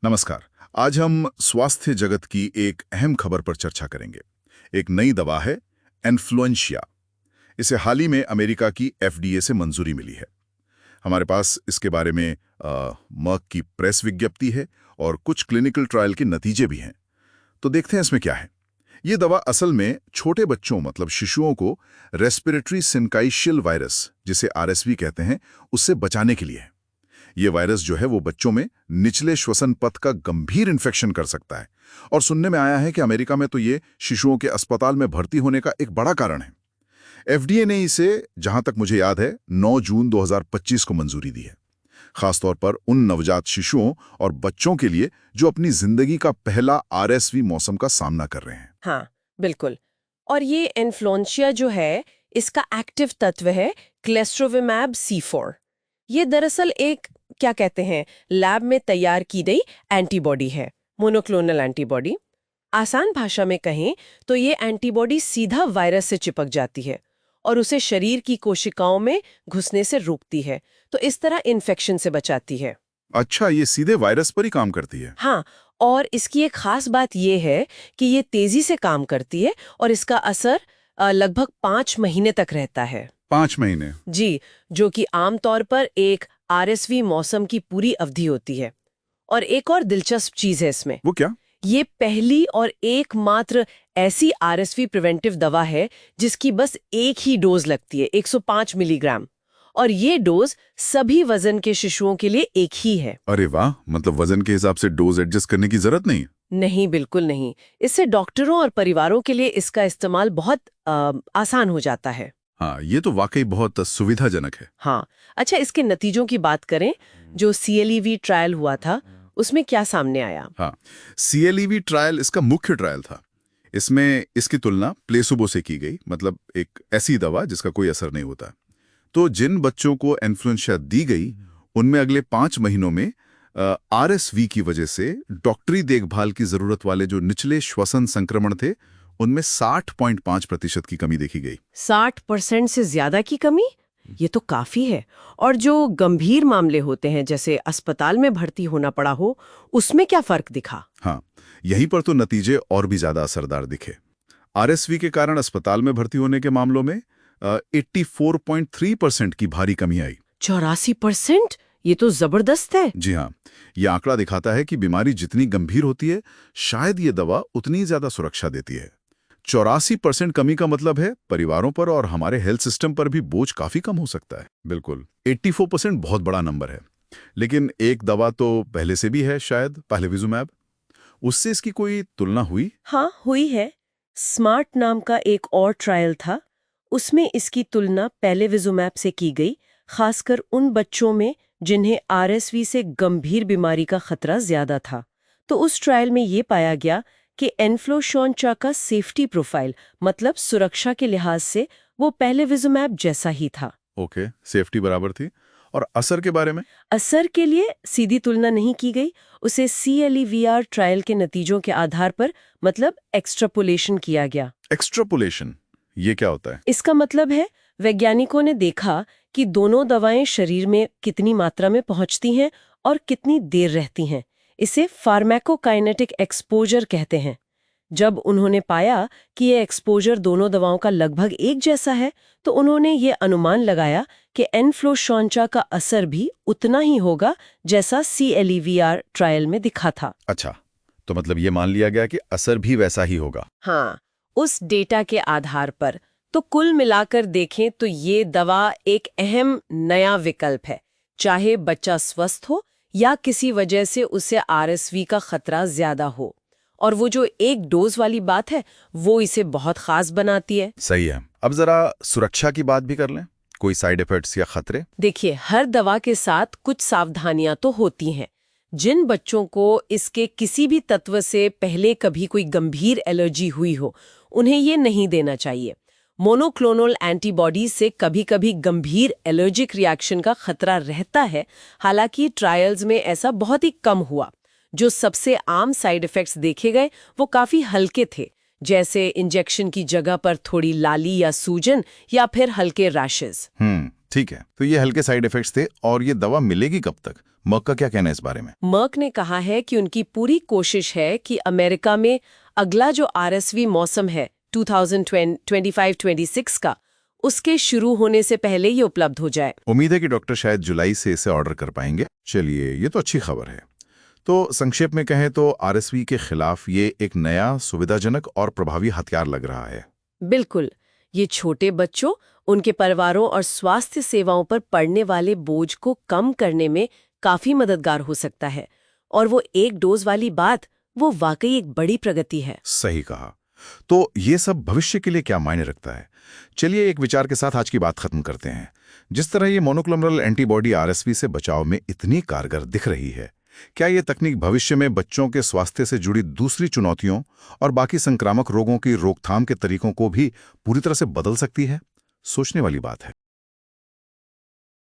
नमस्कार। आज हम स्वास्थ्य जगत की एक अहम खबर पर चर्चा करेंगे। एक नई दवा है एन्फ्लुएंशिया। इसे हाल ही में अमेरिका की FDA से मंजूरी मिली है। हमारे पास इसके बारे में मर्क की प्रेस विज्ञप्ति है और कुछ क्लिनिकल ट्रायल के नतीजे भी हैं। तो देखते हैं इसमें क्या है। ये दवा असल में छोटे बच्चों मतलब शिशुओं को रेस्पिरेटरी सिनकाइशियल वायरस, जिसे RSV कहते हैं, उससे बचाने के लिए है। ये वायरस जो है वो बच्चों में निचले श्वसन पथ का गंभीर इन्फेक्शन कर सकता है और सुनने में आया है कि अमेरिका में तो ये शिशुओं के अस्पताल में भर्ती होने का एक बड़ा कारण है। FDA ने इसे, जहां तक मुझे याद है, 9 जून 2025 को मंजूरी दी है, खासतौर पर उन नवजात शिशुओं और बच्चों के लिए जो अपनी जिंदगी का पहला RSV मौसम का सामना कर रहे हैं। हाँ, बिल्कुल। और ये इन्फ्लुएंशिया जो है, इसका एक्टिव तत्व है क्लेस्ट्रोविमैब C4। ये दरअसल एक, क्या कहते हैं, लैब में तैयार की गई एंटीबॉडी है, मोनोक्लोनल एंटीबॉडी। आसान भाषा में कहें तो ये एंटीबॉडी सीधा वायरस से चिपक जाती है और उसे शरीर की कोशिकाओं में घुसने से रोकती है, तो इस तरह इन्फेक्शन से बचाती है। अच्छा, ये सीधे वायरस पर ही काम करती है? हाँ, और इसकी एक खास बात ये है कि ये तेजी से काम करती है और इसका असर लगभग 5 महीने तक रहता है। 5 महीने? जी, जो कि आमतौर पर एक RSV मौसम की पूरी अवधि होती है। और एक और दिलचस्प चीज है इसमें, वो क्या? ये पहली और एकमात्र ऐसी RSV प्रिवेंटिव दवा है जिसकी बस एक ही डोज लगती है, 105 मिलीग्राम। और ये डोज सभी वजन के शिशुओं के लिए एक ही है। अरे वाह, मतलब वजन के हिसाब से डोज एडजस्ट करने की जरूरत नहीं? नहीं, बिल्कुल नहीं। इससे डॉक्टरों और परिवारों के लिए इसका इस्तेमाल बहुत आसान हो जाता है। हाँ, ये तो वाकई बहुत सुविधाजनक है। हाँ, अच्छा, इसके नतीजों की बात करें, जो CLEV ट्रायल हुआ था, उसमें क्या सामने आया? हाँ, CLEV ट्रायल इसका मुख्य ट्रायल था। इसमें इसकी तुलना प्लेसोबो से की गई, मतलब एक ऐसी दवा जिसका कोई असर नहीं होता। तो जिन बच्चों को इन्फ्लुएंजा दी गई, उनमें अगले 5 महीनों में RSV की वजह से डॉक्टरी देखभाल की जरूरत वाले जो निचले श्वसन संक्रमण थे, उनमें 60.5% की कमी देखी गई। 60% से ज्यादा की कमी? ये तो काफी है। और जो गंभीर मामले होते हैं, जैसे अस्पताल में भर्ती होना पड़ा हो, उसमें क्या फर्क दिखा? हाँ, यहीं पर तो नतीजे और भी ज्यादा असरदार दिखे। RSV के कारण अस्पताल में भर्ती होने के मामलों में 84.3% की भारी कमी आई। 84%? ये तो जबरदस्त है। जी हाँ, यह आंकड़ा दिखाता है कि बीमारी जितनी गंभीर होती है, शायद ये दवा उतनी ज्यादा सुरक्षा देती है। 84% कमी का मतलब है परिवारों पर और हमारे हेल्थ सिस्टम पर भी बोझ काफी कम हो सकता है। बिल्कुल, 84% बहुत बड़ा नंबर है। लेकिन एक दवा तो पहले से भी है, शायद पहलेविजुमैब, उससे इसकी कोई तुलना हुई? हाँ, हुई है। स्मार्ट नाम का एक और ट्रायल था, उसमें इसकी तुलना पेलेविजुमैब से की गई, खासकर उन बच्चों में जिन्हें RSV से गंभीर बीमारी का खतरा ज्यादा था। तो उस ट्रायल में ये पाया गया कि एन्फ्लुएंजा का सेफ्टी प्रोफाइल, मतलब सुरक्षा के लिहाज से, वो पेलेविजुमैब जैसा ही था। ओके, सेफ्टी बराबर थी। और असर के बारे में? असर के लिए सीधी तुलना नहीं की गई, उसे CLEVR ट्रायल के नतीजों के आधार पर, मतलब एक्सट्रापोलेशन किया गया। एक्सट्रापोलेशन, ये क्या होता है? इसका मतलब है, वैज्ञानिकों ने देखा कि दोनों दवाएं शरीर में कितनी मात्रा में पहुंचती हैं और कितनी देर रहती हैं। इसे फार्माकोकाइनेटिक एक्सपोजर कहते हैं। जब उन्होंने पाया कि ये एक्सपोजर दोनों दवाओं का लगभग एक जैसा है, तो उन्होंने ये अनुमान लगाया कि एन्फ्लुएंजा का असर भी उतना ही होगा जैसा CLEVR ट्रायल में दिखा था। अच्छा, तो मतलब ये मान लिया गया कि असर भी वैसा ही होगा। हाँ, उस डेटा के आधार पर। तो कुल मिलाकर देखें तो ये दवा एक अहम नया विकल्प है, चाहे बच्चा स्वस्थ हो या किसी वजह से उसे RSV का खतरा ज्यादा हो। और वो जो एक डोज वाली बात है, वो इसे बहुत खास बनाती है। सही है। अब जरा सुरक्षा की बात भी कर लें। कोई साइड इफेक्ट्स या खतरे? देखिए, हर दवा के साथ कुछ सावधानियां तो होती हैं। जिन बच्चों को इसके किसी भी तत्व से पहले कभी कोई गंभीर एलर्जी हुई हो, उन्हें ये नहीं देना चाहिए। मोनोक्लोनल एंटीबॉडीज से कभी-कभी गंभीर एलर्जिक रिएक्शन का खतरा रहता है, हालांकि ट्रायल्स में ऐसा बहुत ही कम हुआ। जो सबसे आम साइड इफेक्ट्स देखे गए वो काफी हल्के थे, जैसे इंजेक्शन की जगह पर थोड़ी लाली या सूजन या फिर हल्के रैशेस। ठीक है, तो ये हल्के साइड इफेक्ट्स थे और ये दवा मिलेगी कब तक? मर्क का क्या कहना है इस बारे में? मर्क ने कहा है कि उनकी पूरी कोशिश है कि अमेरिका में अगला जो आरएसवी मौसम है 2025-26 का, उसके शुरू होने से पहले ये उपलब्ध हो जाए। उम्मीद है कि डॉक्टर शायद जुलाई से इसे ऑर्डर कर पाएंगे। चलिए, ये तो अच्छी खबर है। तो संक्षेप में कहें तो आरएसवी के खिलाफ ये एक नया, सुविधाजनक और प्रभावी हथियार लग रहा है। बिल्कुल, ये छोटे बच्चों, उनके परिवारों और स्वास्थ्य सेवाओं पर पड़ने वाले बोझ को कम करने में काफी मददगार हो सकता है। और वो एक डोज वाली बात, वो वाकई एक बड़ी प्रगति है। सही कहा। तो ये सब भविष्य के लिए क्या मायने रखता है? चलिए एक विचार के साथ आज की बात खत्म करते हैं। जिस तरह ये मोनोक्लोनल एंटीबॉडी आरएसवी से बचाव में इतनी कारगर दिख रही है, क्या ये तकनीक भविष्य में बच्चों के स्वास्थ्य से जुड़ी दूसरी चुनौतियों और बाकी संक्रामक रोगों की रोकथाम के तरीकों को भी पूरी तरह से बदल सकती है? सोचने वाली बात है।